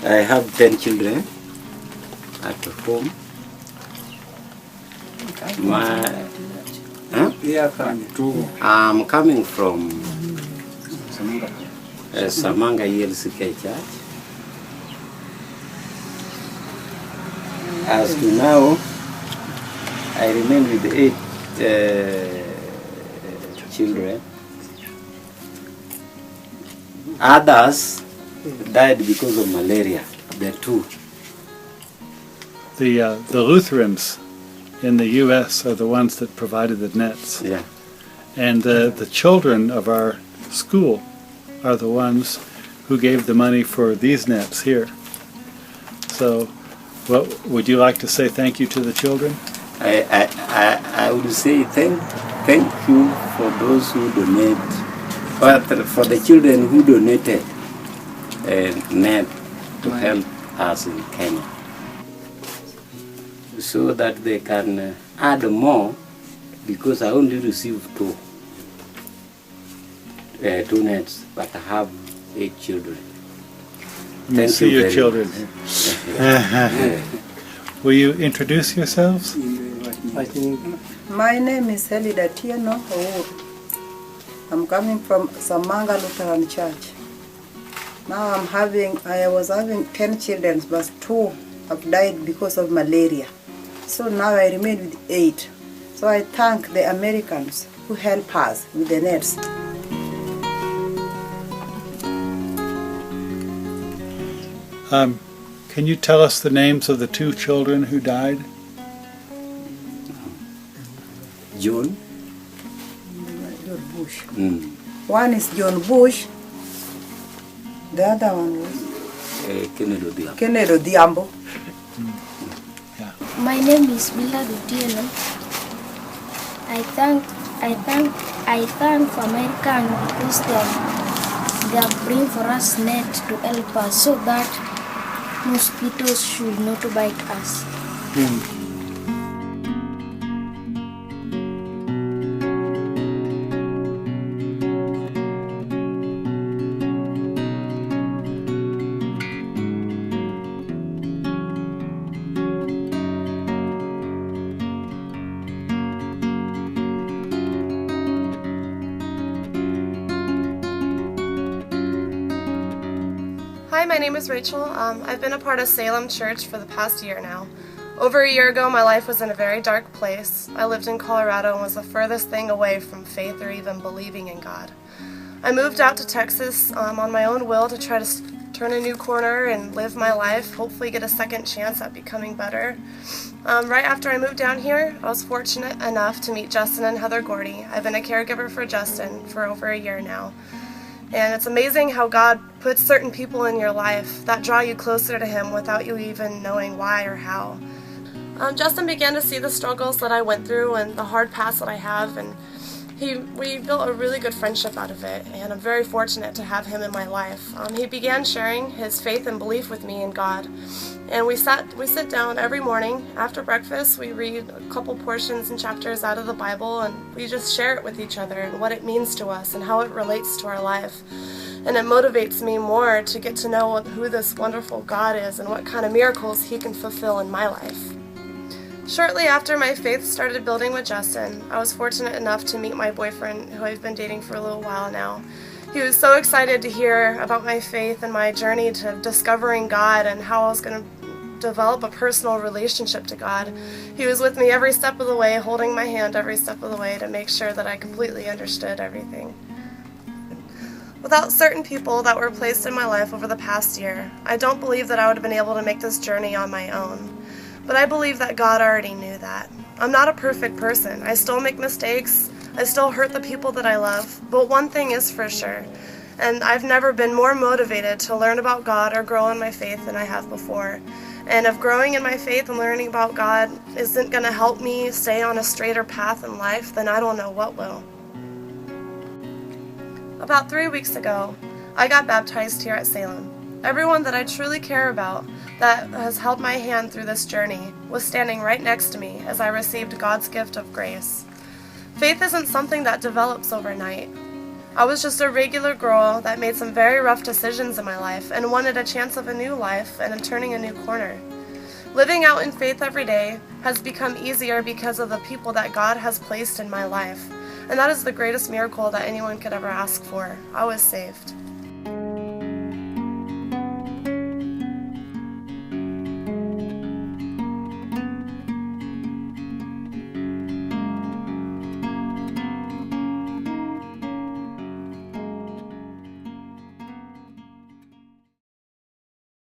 I have 10 children at home. I'm coming from Samanga ELCK Church. As to now, I remain with 8 children. Others died because of malaria, the 2. The Lutherans in the U.S. are the ones that provided the nets. Yeah. And the children of our school are the ones who gave the money for these nets here. So, what would you like to say thank you to the children? I would say thank you for those who donate, but for the children who donated a net to help us in Kenya, so that they can add more, because I only received 2 nets, but I have 8 children. Thank you your children. Will you introduce yourselves? My name is Helida Tieno Owood. I'm coming from Samanga Lutheran Church. Now I was having 10 children, but 2 have died because of malaria. So now I remain with 8. So I thank the Americans who help us with the nets. Can you tell us the names of the 2 children who died? John Bush. One is John Bush. The other one was Kennedy Odhiambo. Yeah. My name is Millard Otieno. I thank American because they have bring for us net to help us so that mosquitoes should not bite us. Hi, my name is Rachel. I've been a part of Salem Church for the past year now. Over a year ago, my life was in a very dark place. I lived in Colorado and was the furthest thing away from faith or even believing in God. I moved out to Texas on my own will to try to turn a new corner and live my life, hopefully get a second chance at becoming better. Right after I moved down here, I was fortunate enough to meet Justin and Heather Gordy. I've been a caregiver for Justin for over a year now. And it's amazing how God puts certain people in your life that draw you closer to Him without you even knowing why or how. Justin began to see the struggles that I went through and the hard past that I have, and we built a really good friendship out of it, and I'm very fortunate to have him in my life. He began sharing his faith and belief with me in God, and we sit down every morning after breakfast. We read a couple portions and chapters out of the Bible, and we just share it with each other and what it means to us and how it relates to our life. And it motivates me more to get to know who this wonderful God is and what kind of miracles He can fulfill in my life. Shortly after my faith started building with Justin, I was fortunate enough to meet my boyfriend, who I've been dating for a little while now. He was so excited to hear about my faith and my journey to discovering God and how I was going to develop a personal relationship to God. He was with me every step of the way, holding my hand every step of the way to make sure that I completely understood everything. Without certain people that were placed in my life over the past year, I don't believe that I would have been able to make this journey on my own. But I believe that God already knew that. I'm not a perfect person. I still make mistakes. I still hurt the people that I love. But one thing is for sure, and I've never been more motivated to learn about God or grow in my faith than I have before. And if growing in my faith and learning about God isn't going to help me stay on a straighter path in life, then I don't know what will. About 3 weeks ago, I got baptized here at Salem. Everyone that I truly care about that has held my hand through this journey was standing right next to me as I received God's gift of grace. Faith isn't something that develops overnight. I was just a regular girl that made some very rough decisions in my life and wanted a chance of a new life and turning a new corner. Living out in faith every day has become easier because of the people that God has placed in my life. And that is the greatest miracle that anyone could ever ask for. I was saved.